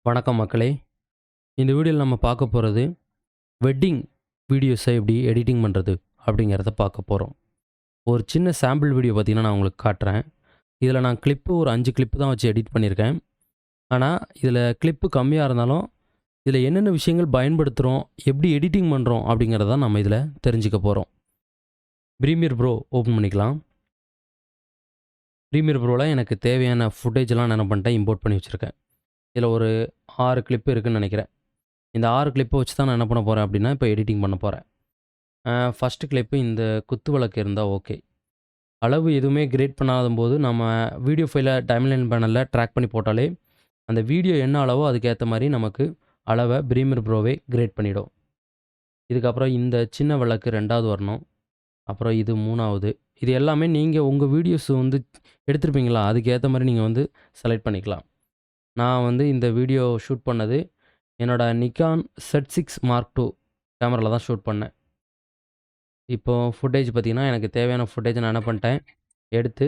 வணக்கம் மக்களே. இந்த வீடியோவில் நம்ம பார்க்க போகிறது வெட்டிங் வீடியோஸை எப்படி எடிட்டிங் பண்ணுறது அப்படிங்கிறத பார்க்க போகிறோம். ஒரு சின்ன சாம்பிள் வீடியோ பார்த்தீங்கன்னா நான் உங்களுக்கு காட்டுறேன். இதில் நான் கிளிப்பு ஒரு 5 கிளிப்பு தான் வச்சு எடிட் பண்ணியிருக்கேன். ஆனால் இதில் கிளிப்பு கம்மியாக இருந்தாலும் இதில் என்னென்ன விஷயங்கள் பயன்படுத்துகிறோம், எப்படி எடிட்டிங் பண்ணுறோம் அப்படிங்கிறத நம்ம இதில் தெரிஞ்சுக்க போகிறோம். ப்ரீமியர் ப்ரோ ஓப்பன் பண்ணிக்கலாம். ப்ரீமியர் ப்ரோவில் எனக்கு தேவையான ஃபுட்டேஜ்லாம் நான் என்ன பண்ணிட்டேன், இம்போர்ட் பண்ணி வச்சுருக்கேன். இதில் ஒரு 6 கிளிப்பு இருக்குதுன்னு நினைக்கிறேன். இந்த 6 கிளிப்பை வச்சு தான் நான் என்ன பண்ண போகிறேன் அப்படின்னா, இப்போ எடிட்டிங் பண்ண போகிறேன். ஃபஸ்ட்டு கிளிப்பு இந்த குத்து விளக்கு இருந்தால் ஓகே. அளவு எதுவுமே கிரேட் பண்ணாதம்போது நம்ம வீடியோ ஃபைலை டைம்லைன் பேனலில் ட்ராக் பண்ணி போட்டாலே அந்த வீடியோ என்ன அளவோ அதுக்கேற்ற மாதிரி நமக்கு அளவை ப்ரீமியர் ப்ரோவே கிரேட் பண்ணிடும். இதுக்கப்புறம் இந்த சின்ன விளக்கு 2வது வரணும். அப்புறம் இது 3வது. இது எல்லாமே நீங்கள் உங்கள் வீடியோஸ் வந்து எடுத்திருப்பீங்களா, அதுக்கேற்ற மாதிரி நீங்கள் வந்து செலக்ட் பண்ணிக்கலாம். நான் வந்து இந்த வீடியோ ஷூட் பண்ணது என்னோட நிக்கான் Z6 Mark II கேமராவில் தான் ஷூட் பண்ணேன். இப்போது ஃபுட்டேஜ் பார்த்திங்கன்னா, எனக்கு தேவையான ஃபுட்டேஜை நான் என்ன பண்ணிட்டேன், எடுத்து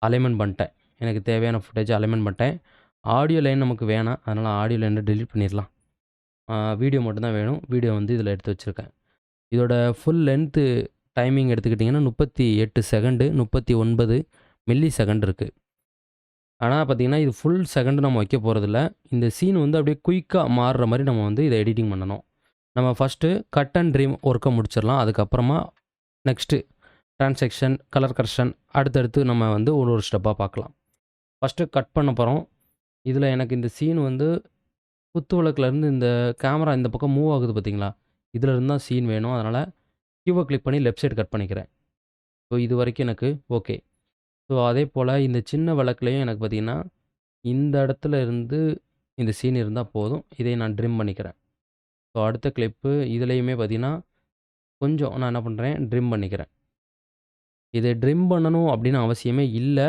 அலைன்மெண்ட் பண்ணிட்டேன். எனக்கு தேவையான ஃபுட்டேஜை அலைன்மெண்ட் பண்ணிட்டேன். ஆடியோ லைன் நமக்கு வேணாம், அதனால் ஆடியோ லைனை டெலீட் பண்ணிடலாம். வீடியோ மட்டும்தான் வேணும். வீடியோ வந்து இதில் எடுத்து வச்சுருக்கேன். இதோட ஃபுல் லென்த்து டைமிங் எடுத்துக்கிட்டிங்கன்னா 38 செகண்டு 39 மில்லி செகண்ட் இருக்குது. ஆனால் பார்த்திங்கன்னா, இது ஃபுல் செகண்டு நம்ம வைக்க போகிறதில்ல. இந்த சீன் வந்து அப்படியே குயிக்காக மாறுற மாதிரி நம்ம வந்து இதை எடிட்டிங் பண்ணணும். நம்ம ஃபஸ்ட்டு கட் அண்ட் ட்ரிம் ஒர்க்கை முடிச்சிடலாம். அதுக்கப்புறமா நெக்ஸ்ட்டு ட்ரான்சாக்ஷன், கலர் கரெக்ஷன் அடுத்தடுத்து நம்ம வந்து ஒரு ஒரு ஸ்டெப்பாக பார்க்கலாம். ஃபஸ்ட்டு கட் பண்ண போகிறோம். இதில் எனக்கு இந்த சீன் வந்து குத்து விளக்குலேருந்து இந்த கேமரா இந்த பக்கம் மூவ் ஆகுது பார்த்தீங்களா, இதில் இருந்து தான் சீன் வேணும். அதனால் கியூவை கிளிக் பண்ணி லெஃப்ட் சைடு கட் பண்ணிக்கிறேன். ஸோ இது வரைக்கும் எனக்கு ஓகே. ஸோ அதே போல் இந்த சின்ன விளக்குலையும் எனக்கு பார்த்திங்கன்னா, இந்த இடத்துல இருந்து இந்த சீன் இருந்தால் போதும். இதை நான் ட்ரிம் பண்ணிக்கிறேன். ஸோ அடுத்த கிளிப்பு இதுலேயுமே பார்த்திங்கன்னா, கொஞ்சம் நான் என்ன பண்ணுறேன், ட்ரிம் பண்ணிக்கிறேன். இதை ட்ரிம் பண்ணணும் அப்படின்னு அவசியமே இல்லை.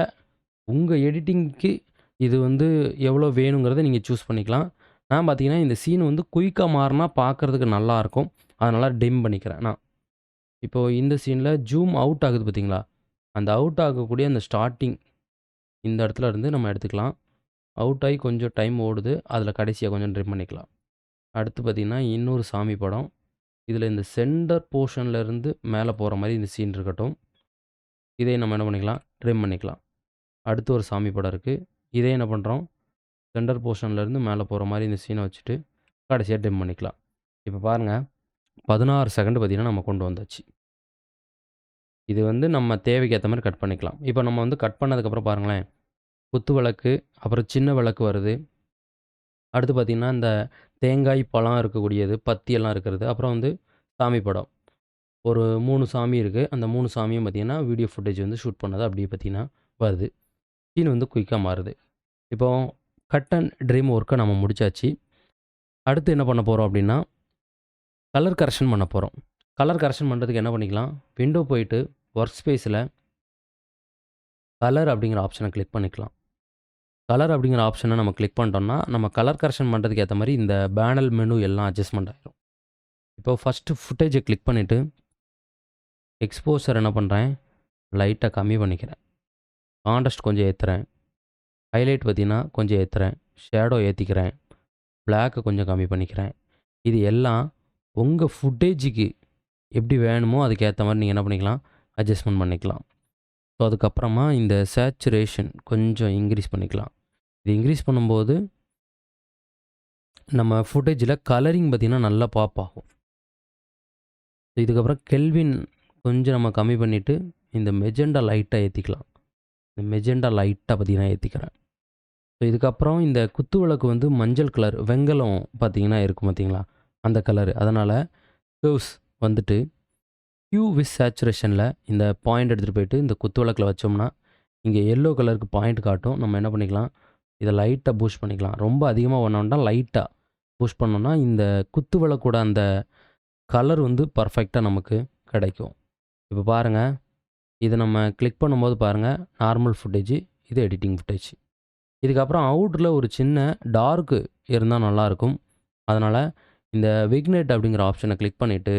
உங்கள் எடிட்டிங்க்கு இது வந்து எவ்வளோ வேணுங்கிறத நீங்கள் சூஸ் பண்ணிக்கலாம். நான் பார்த்தீங்கன்னா, இந்த சீன் வந்து குயிக்காக மாறினா பார்க்குறதுக்கு நல்லாயிருக்கும். அதனால் ட்ரிம் பண்ணிக்கிறேன் நான். இப்போது இந்த சீனில் ஜூம் அவுட் ஆகுது பார்த்தீங்களா, அந்த அவுட் ஆகக்கூடிய அந்த ஸ்டார்ட்டிங் இந்த இடத்துல இருந்து நம்ம எடுத்துக்கலாம். அவுட் ஆகி கொஞ்சம் டைம் ஓடுது, அதில் கடைசியாக கொஞ்சம் ட்ரிம் பண்ணிக்கலாம். அடுத்து பார்த்திங்கன்னா, இன்னொரு சாமி படம். இதில் இந்த சென்டர் போர்ஷன்லேருந்து மேலே போகிற மாதிரி இந்த சீன் இருக்கட்டும். இதை நம்ம என்ன பண்ணிக்கலாம், ட்ரிம் பண்ணிக்கலாம். அடுத்து ஒரு சாமி படம் இருக்குது. இதே என்ன பண்ணுறோம், சென்டர் போர்ஷன்லேருந்து மேலே போகிற மாதிரி இந்த சீனை வச்சுட்டு கடைசியாக ட்ரிம் பண்ணிக்கலாம். இப்போ பாருங்கள், 16 செகண்ட் பார்த்திங்கன்னா நம்ம கொண்டு வந்தாச்சு. இது வந்து நம்ம தேவைக்கு ஏற்ற மாதிரி கட் பண்ணிக்கலாம். இப்போ நம்ம வந்து கட் பண்ணதுக்கப்புறம் பாருங்களேன், குத்து விளக்கு, அப்புறம் சின்ன விளக்கு வருது. அடுத்து பார்த்திங்கன்னா, இந்த தேங்காய் பழம் இருக்கக்கூடியது, பத்தியெல்லாம் இருக்கிறது. அப்புறம் வந்து சாமி படம். ஒரு 3 சாமி இருக்குது. அந்த 3 சாமியும் பார்த்திங்கன்னா, வீடியோ ஃபுட்டேஜ் வந்து ஷூட் பண்ணது அப்படியே பார்த்திங்கன்னா வருது. சீன் வந்து குயிக்காக மாறுது. இப்போ கட் அண்ட் ட்ரிம் ஒர்க்கை நம்ம முடிச்சாச்சு. அடுத்து என்ன பண்ண போகிறோம் அப்படின்னா, கலர் கரெக்ஷன் பண்ண போகிறோம். கலர் கரெக்ஷன் பண்ணுறதுக்கு என்ன பண்ணிக்கலாம், விண்டோ போயிட்டு ஒர்க் ஸ்பேஸில் கலர் அப்படிங்கிற ஆப்ஷனை கிளிக் பண்ணிக்கலாம். கலர் அப்படிங்கிற ஆப்ஷனை நம்ம கிளிக் பண்ணிட்டோம்னா, நம்ம கலர் கரெக்ஷன் பண்ணுறதுக்கு ஏற்ற மாதிரி இந்த பேனல் மெனு எல்லாம் அட்ஜஸ்ட்மெண்ட் ஆகிடும். இப்போ ஃபஸ்ட்டு ஃபுட்டேஜை கிளிக் பண்ணிவிட்டு எக்ஸ்போசர் என்ன பண்ணுறேன், லைட்டாக கம்மி பண்ணிக்கிறேன். கான்ட்ராஸ்ட் கொஞ்சம் ஏற்றுறேன். ஹைலைட் பார்த்திங்கன்னா கொஞ்சம் ஏற்றுறேன். ஷேடோ ஏற்றிக்கிறேன். பிளாக்கை கொஞ்சம் கம்மி பண்ணிக்கிறேன். இது எல்லாம் உங்கள் ஃபுட்டேஜுக்கு எப்படி வேணுமோ அதுக்கேற்ற மாதிரி நீங்கள் என்ன பண்ணிக்கலாம், அட்ஜஸ்ட்மெண்ட் பண்ணிக்கலாம். ஸோ அதுக்கப்புறமா இந்த சேச்சுரேஷன் கொஞ்சம் இன்க்ரீஸ் பண்ணிக்கலாம். இது இன்க்ரீஸ் பண்ணும்போது நம்ம ஃபுட்டேஜில் கலரிங் பார்த்திங்கன்னா நல்லா பாப் ஆகும். இதுக்கப்புறம் கெல்வின் கொஞ்சம் நம்ம கம்மி பண்ணிவிட்டு இந்த மெஜெண்டா லைட்டாக ஏற்றிக்கலாம். இந்த மெஜெண்டா லைட்டாக பார்த்திங்கன்னா ஏற்றிக்கிறேன். ஸோ இதுக்கப்புறம் இந்த குத்து விளக்கு வந்து மஞ்சள் கலர் வெங்கலம் பார்த்திங்கன்னா இருக்கும் பார்த்திங்களா, அந்த கலரு. அதனால் கர்வ்ஸ் வந்துட்டு ஹியூ வித் சேச்சுரேஷனில் இந்த பாயிண்ட் எடுத்துகிட்டு போயிட்டு இந்த குத்து விளக்கில் வச்சோம்னா இங்கே எல்லோ கலருக்கு பாயிண்ட் காட்டும். நம்ம என்ன பண்ணிக்கலாம், இதை லைட்டாக பூஸ்ட் பண்ணிக்கலாம். ரொம்ப அதிகமாக பண்ணோம்னா லைட்டாக பூஸ்ட் பண்ணோம்னா இந்த குத்து விளக்கோட அந்த கலர் வந்து பர்ஃபெக்டாக நமக்கு கிடைக்கும். இப்போ பாருங்கள், இதை நம்ம கிளிக் பண்ணும்போது பாருங்கள், நார்மல் ஃபுட்டேஜ், இது எடிட்டிங் ஃபுட்டேஜ். இதுக்கப்புறம் அவுட்டில் ஒரு சின்ன டார்க்கு இருந்தால் நல்லாயிருக்கும். அதனால் இந்த விக்னெட் அப்படிங்கிற ஆப்ஷனை கிளிக் பண்ணிவிட்டு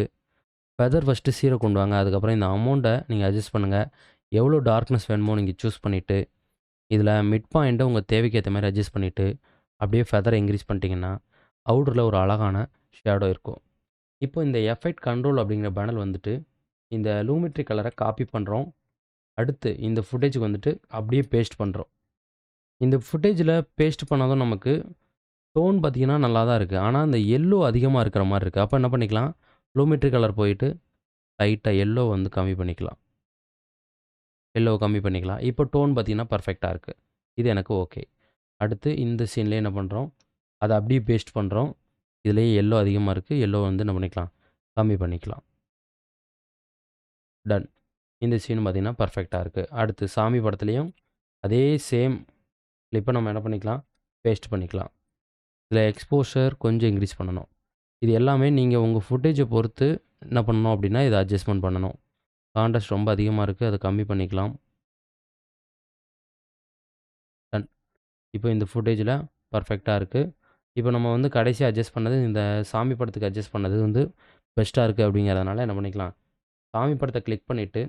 ஃபெதர் ஃபஸ்ட்டு 0 கொண்டு வாங்க. அதுக்கப்புறம் இந்த அமௌண்ட்டை நீங்கள் அட்ஜஸ்ட் பண்ணுங்கள். எவ்வளோ டார்க்னஸ் வேணுமோ நீங்கள் சூஸ் பண்ணிவிட்டு இதில் மிட் பாயிண்ட்டை உங்கள் தேவைக்கு ஏற்ற மாதிரி அட்ஜஸ்ட் பண்ணிவிட்டு அப்படியே ஃபெதரை இன்க்ரீஸ் பண்ணிட்டீங்கன்னா, அவுட்டரில் ஒரு அழகான ஷேடோ இருக்கும். இப்போ இந்த எஃபெக்ட் கண்ட்ரோல் அப்படிங்கிற பேனல் வந்துட்டு, இந்த லூமெட்ரி கலரை காப்பி பண்ணுறோம். அடுத்து இந்த ஃபுட்டேஜுக்கு வந்துட்டு அப்படியே பேஸ்ட் பண்ணுறோம். இந்த ஃபுட்டேஜில் பேஸ்ட் பண்ணதும் நமக்கு டோன் பார்த்தீங்கன்னா நல்லா தான் இருக்குது. ஆனால் அந்த எல்லோ அதிகமாக இருக்கிற மாதிரி இருக்குது. அப்போ என்ன பண்ணிக்கலாம், லூமெட்ரி கலர் போயிட்டு லைட்டாக எல்லோ வந்து கம்மி பண்ணிக்கலாம். எல்லோவை கம்மி பண்ணிக்கலாம். இப்போ டோன் பார்த்தீங்கன்னா பர்ஃபெக்ட்டாக இருக்குது. இது எனக்கு ஓகே. அடுத்து இந்த சீன்லேயே என்ன பண்ணுறோம், அதை அப்படியே பேஸ்ட் பண்ணுறோம். இதுலேயே எல்லோ அதிகமாக இருக்குது. எல்லோ வந்து என்ன பண்ணிக்கலாம், கம்மி பண்ணிக்கலாம். டன். இந்த சீன் பார்த்தீங்கன்னா பர்ஃபெக்ட்டாக இருக்குது. அடுத்து சாமி படத்துலேயும் அதே சேம் கிளிப்பை நம்ம என்ன பண்ணிக்கலாம், பேஸ்ட் பண்ணிக்கலாம். இதில் எக்ஸ்போஷர் கொஞ்சம் இன்க்ரீஸ் பண்ணணும். இது எல்லாமே நீங்கள் உங்கள் ஃபுட்டேஜை பொறுத்து என்ன பண்ணணும் அப்படின்னா, இதை அட்ஜஸ்ட்மெண்ட் பண்ணணும். கான்ட்ராஸ்ட் ரொம்ப அதிகமாக இருக்குது, அதை கம்மி பண்ணிக்கலாம். டன். இப்போ இந்த ஃபுட்டேஜில் பர்ஃபெக்ட்டாக இருக்குது. இப்போ நம்ம வந்து கடைசி அட்ஜஸ்ட் பண்ணது இந்த சாமி படத்துக்கு அட்ஜஸ்ட் பண்ணது வந்து பெஸ்ட்டாக இருக்குது அப்படிங்கிறதுனால என்ன பண்ணிக்கலாம், சாமி படத்தை கிளிக் பண்ணிவிட்டு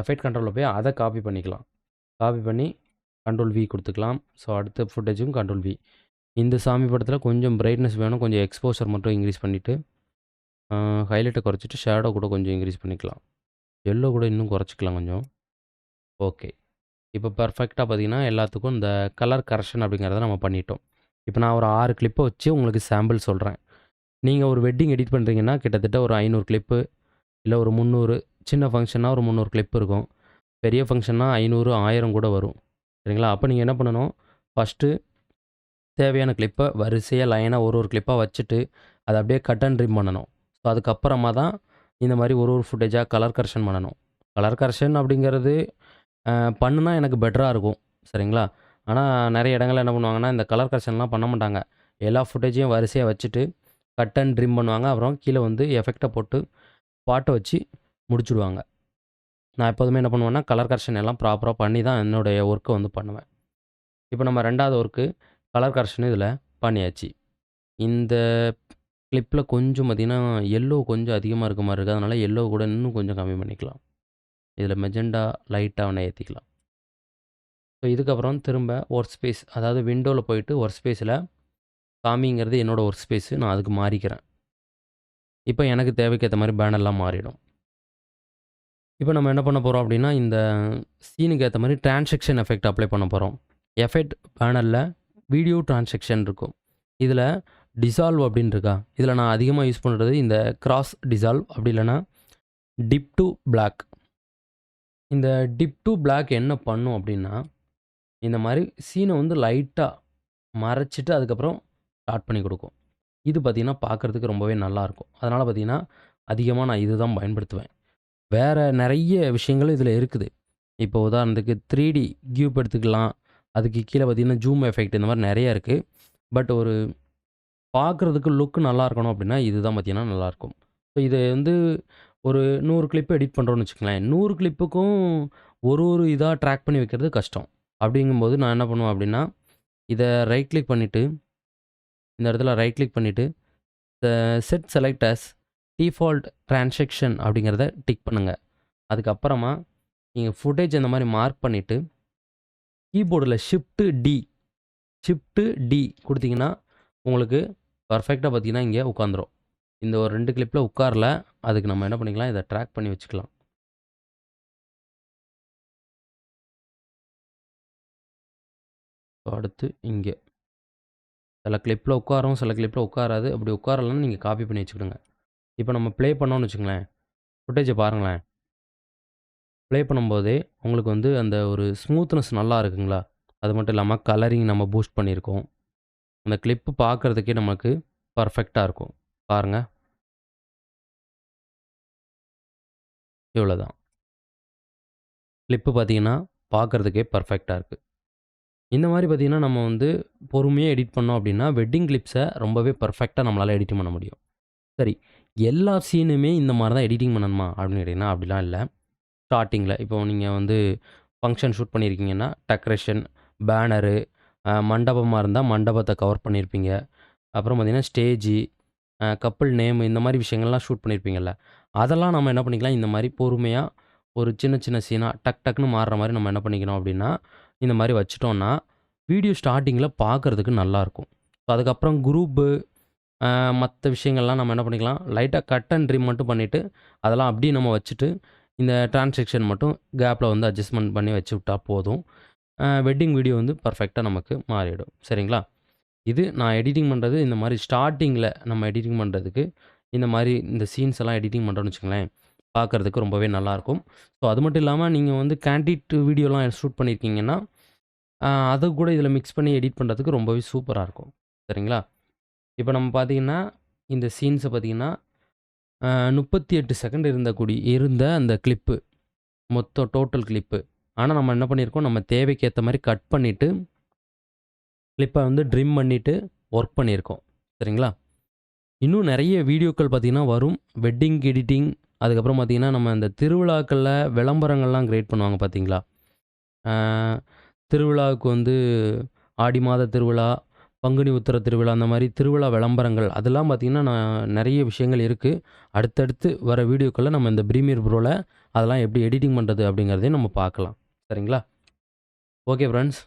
எஃபெக்ட் கண்ட்ரோலில் போய் அதை காப்பி பண்ணிக்கலாம். காப்பி பண்ணி கண்ட்ரோல் வி கொடுத்துக்கலாம். ஸோ அடுத்த ஃபுட்டேஜும் கண்ட்ரோல் வி. இந்த சாமி படத்தில் கொஞ்சம் பிரைட்னஸ் வேணும், கொஞ்சம் எக்ஸ்போஷர் மட்டும் இன்க்ரீஸ் பண்ணிவிட்டு ஹைலைட்டை குறைச்சிட்டு ஷேடோ கூட கொஞ்சம் இன்க்ரீஸ் பண்ணிக்கலாம். எல்லோ கூட இன்னும் குறைச்சிக்கலாம் கொஞ்சம். ஓகே. இப்போ பெர்ஃபெக்ட்டாக பார்த்தீங்கன்னா எல்லாத்துக்கும் இந்த கலர் கரெக்ஷன் அப்படிங்கிறத நம்ம பண்ணிட்டோம். இப்போ நான் ஒரு 6 கிளிப்பை வச்சு உங்களுக்கு சாம்பிள் சொல்கிறேன். நீங்கள் ஒரு வெட்டிங் எடிட் பண்ணுறீங்கன்னா கிட்டத்தட்ட ஒரு 500 கிளிப்பு இல்லை ஒரு 300, சின்ன ஃபங்க்ஷன்னா ஒரு 300 கிளிப் இருக்கும். பெரிய ஃபங்க்ஷன்னா 500, 1000 கூட வரும். சரிங்களா? அப்போ நீங்கள் என்ன பண்ணணும், ஃபஸ்ட்டு தேவையான கிளிப்பை வரிசையாக லைனாக ஒரு கிளிப்பாக வச்சுட்டு அதை அப்படியே கட் அண்ட் ட்ரிம் பண்ணணும். ஸோ அதுக்கப்புறமா தான் இந்த மாதிரி ஒரு ஃபுட்டேஜாக கலர் கரெக்ஷன் பண்ணணும். கலர் கரெக்ஷன் அப்படிங்கிறது பண்ணுனா எனக்கு பெட்டராக இருக்கும். சரிங்களா? ஆனால் நிறைய இடங்கள்ல என்ன பண்ணுவாங்கன்னா, இந்த கலர் கரெக்ஷன்லாம் பண்ண மாட்டாங்க. எல்லா ஃபுட்டேஜையும் வரிசையாக வச்சுட்டு கட் அண்ட் ட்ரிம் பண்ணுவாங்க. அப்புறம் கீழே வந்து எஃபெக்ட்டை போட்டு பாட்டை வச்சு முடிச்சுடுவாங்க. நான் எப்போதுமே என்ன பண்ணுவேன்னா, கலர் கரெக்ஷன் எல்லாம் ப்ராப்பராக பண்ணி தான் என்னுடைய ஒர்க்கை வந்து பண்ணுவேன். இப்போ நம்ம 2வது ஒர்க்கு கலர் கரெக்ஷன் இதில் பண்ணியாச்சு. இந்த கிளிப்பில் கொஞ்சம் பார்த்தீங்கன்னா, எல்லோ கொஞ்சம் அதிகமாக இருக்க மாதிரி இருக்குது. அதனால் எல்லோ கூட இன்னும் கொஞ்சம் கம்மி பண்ணிக்கலாம். இதில் மெஜெண்டா லைட்டாக வேணா ஏற்றிக்கலாம். ஸோ இதுக்கப்புறம் திரும்ப ஒர்க் ஸ்பேஸ், அதாவது விண்டோவில் போயிட்டு ஒர்க் ஸ்பேஸில் காமிங்கிறது என்னோடய ஒர்க் ஸ்பேஸு, நான் அதுக்கு மாறிக்கிறேன். இப்போ எனக்கு தேவைக்கு ஏற்ற மாதிரி பேனர்லாம் மாறிடும். இப்போ நம்ம என்ன பண்ண போகிறோம் அப்படின்னா, இந்த சீனுக்கு ஏற்ற மாதிரி டிரான்சாக்ஷன் எஃபெக்ட் அப்ளை பண்ண போகிறோம். எஃபெக்ட் பேனலில் வீடியோ டிரான்சாக்ஷன் இருக்கும். இதில் டிசால்வ் அப்படின்னு இருக்கா, இதில் நான் அதிகமாக யூஸ் பண்ணுறது இந்த கிராஸ் டிசால்வ், அப்படி இல்லைன்னா டிப் டு பிளாக். இந்த டிப் டு பிளாக் என்ன பண்ணும் அப்படின்னா, இந்த மாதிரி சீனை வந்து லைட்டாக மறைச்சிட்டு அதுக்கப்புறம் ஸ்டார்ட் பண்ணி கொடுக்கும். இது பார்த்திங்கன்னா பார்க்குறதுக்கு ரொம்பவே நல்லாயிருக்கும். அதனால் பார்த்திங்கன்னா அதிகமாக நான் இது தான் பயன்படுத்துவேன். வேறு நிறைய விஷயங்கள் இதில் இருக்குது. இப்போ உதாரணத்துக்கு 3D கியூப் எடுத்துக்கலாம். அதுக்கு கீழே பார்த்திங்கன்னா ஜூம் எஃபெக்ட் இந்த மாதிரி நிறையா இருக்குது. பட் ஒரு பார்க்குறதுக்கு லுக்கு நல்லா இருக்கணும் அப்படின்னா இது தான் பார்த்திங்கன்னா நல்லாயிருக்கும். ஸோ இதை வந்து ஒரு 100 கிளிப்பு எடிட் பண்ணுறோன்னு வச்சுக்கங்களேன். 100 கிளிப்புக்கும் ஒரு இதாக ட்ராக் பண்ணி வைக்கிறது கஷ்டம். அப்படிங்கும்போது நான் என்ன பண்ணுவேன் அப்படின்னா, இதை ரைட் கிளிக் பண்ணிவிட்டு, இந்த இடத்துல ரைட் கிளிக் பண்ணிவிட்டு set select as default transaction அப்படிங்கிறத டிக் பண்ணுங்கள். அதுக்கப்புறமா நீங்கள் ஃபுட்டேஜ் இந்த மாதிரி மார்க் பண்ணிவிட்டு கீபோர்டில் ஷிஃப்ட்டு டி கொடுத்தீங்கன்னா உங்களுக்கு பர்ஃபெக்டாக பார்த்தீங்கன்னா இங்கே உட்காந்துரும். இந்த ஒரு 2 கிளிப்பில் உட்காரல, அதுக்கு நம்ம என்ன பண்ணிக்கலாம், இதை ட்ராக் பண்ணி வச்சுக்கலாம். அடுத்து இங்கே சில கிளிப்பில் உட்காரும், சில கிளிப்பில் உட்காராது. அப்படி உட்காரலன்னு நீங்கள் காப்பி பண்ணி வச்சுக்கிடுங்க. இப்போ நம்ம ப்ளே பண்ணோன்னு வச்சுங்களேன், ஃபுட்டேஜை பாருங்களேன். ப்ளே பண்ணும்போதே உங்களுக்கு வந்து அந்த ஒரு ஸ்மூத்னஸ் நல்லா இருக்குங்களா? அது மட்டும் இல்லாமல் கலரிங் நம்ம பூஸ்ட் பண்ணியிருக்கோம். அந்த கிளிப்பு பார்க்குறதுக்கே நமக்கு பர்ஃபெக்டாக இருக்கும். பாருங்கள், இவ்வளோதான். கிளிப்பு பார்த்தீங்கன்னா பார்க்குறதுக்கே பர்ஃபெக்டாக இருக்குது. இந்த மாதிரி பார்த்தீங்கன்னா நம்ம வந்து பொறுமையாக எடிட் பண்ணோம் அப்படின்னா வெட்டிங் கிளிப்ஸை ரொம்பவே பர்ஃபெக்டாக நம்மளால் எடிட்டிங் பண்ண முடியும். சரி, எல்லா சீனுமே இந்த மாதிரி தான் எடிட்டிங் பண்ணணுமா அப்படின்னு கேட்டிங்கன்னா அப்படிலாம் இல்லை. ஸ்டார்டிங்கில் இப்போ நீங்கள் வந்து ஃபங்க்ஷன் ஷூட் பண்ணியிருக்கீங்கன்னா டெக்கரேஷன், பேனரு, மண்டபமாக இருந்தால் மண்டபத்தை கவர் பண்ணியிருப்பீங்க. அப்புறம் பார்த்திங்கன்னா ஸ்டேஜி, கப்புள் நேம், இந்த மாதிரி விஷயங்கள்லாம் ஷூட் பண்ணியிருப்பீங்கள்ல, அதெல்லாம் நம்ம என்ன பண்ணிக்கலாம், இந்த மாதிரி பொறுமையாக ஒரு சின்ன சின்ன சீனாக டக் டக்குன்னு மாறுற மாதிரி நம்ம என்ன பண்ணிக்கணும் அப்படின்னா, இந்த மாதிரி வச்சுட்டோன்னா வீடியோ ஸ்டார்ட்டிங்கில பார்க்கறதுக்கு நல்லாயிருக்கும். ஸோ அதுக்கப்புறம் குரூப்பு மற்ற விஷயங்கள்லாம் நம்ம என்ன பண்ணிக்கலாம், லைட்டாக கட் அண்ட் ட்ரிம் மட்டும் பண்ணிவிட்டு அதெல்லாம் அப்படியே நம்ம வச்சுட்டு இந்த டிரான்சாக்ஷன் மட்டும் கேப்பில் வந்து அட்ஜஸ்ட்மெண்ட் பண்ணி வச்சு விட்டா போதும். வெட்டிங் வீடியோ வந்து பர்ஃபெக்டாக நமக்கு மாறிடும். சரிங்களா? இது நான் எடிட்டிங் பண்ணுறது இந்த மாதிரி ஸ்டார்ட்டிங்கில் நம்ம எடிட்டிங் பண்ணுறதுக்கு இந்த மாதிரி இந்த சீன்ஸ் எல்லாம் எடிட்டிங் பண்ணுறோன்னு வச்சுக்கோங்களேன், பார்க்குறதுக்கு ரொம்பவே நல்லாயிருக்கும். ஸோ அது மட்டும் இல்லாமல் நீங்கள் வந்து கேண்டிட் வீடியோலாம் ஷூட் பண்ணியிருக்கீங்கன்னா, அதை கூட இதில் மிக்ஸ் பண்ணி எடிட் பண்ணுறதுக்கு ரொம்பவே சூப்பராக இருக்கும். சரிங்களா? இப்போ நம்ம பார்த்தீங்கன்னா, இந்த சீன்ஸை பார்த்தீங்கன்னா 38 செகண்ட் இருந்த அந்த கிளிப்பு, மொத்தம் டோட்டல் கிளிப்பு. ஆனால் நம்ம என்ன பண்ணியிருக்கோம், நம்ம தேவைக்கு ஏற்ற மாதிரி கட் பண்ணிவிட்டு கிளிப்பை வந்து ட்ரிம் பண்ணிவிட்டு ஒர்க் பண்ணியிருக்கோம். சரிங்களா? இன்னும் நிறைய வீடியோக்கள் பார்த்தீங்கன்னா வரும். வெட்டிங் எடிட்டிங், அதுக்கப்புறம் பார்த்தீங்கன்னா நம்ம இந்த திருவிழாக்களில் விளம்பரங்கள்லாம் கிரியேட் பண்ணுவாங்க பார்த்தீங்களா? திருவிழாவுக்கு வந்து ஆடி மாத திருவிழா, பங்குனி உத்திர திருவிழா, அந்த மாதிரி திருவிழா விளம்பரங்கள் அதெல்லாம் பார்த்தீங்கன்னா நிறைய விஷயங்கள் இருக்குது. அடுத்தடுத்து வர வீடியோக்களில் நம்ம இந்த ப்ரீமியர் ப்ரோவில் அதெல்லாம் எப்படி எடிட்டிங் பண்ணுறது அப்படிங்கிறதையும் நம்ம பார்க்கலாம். சரிங்களா? Okay friends.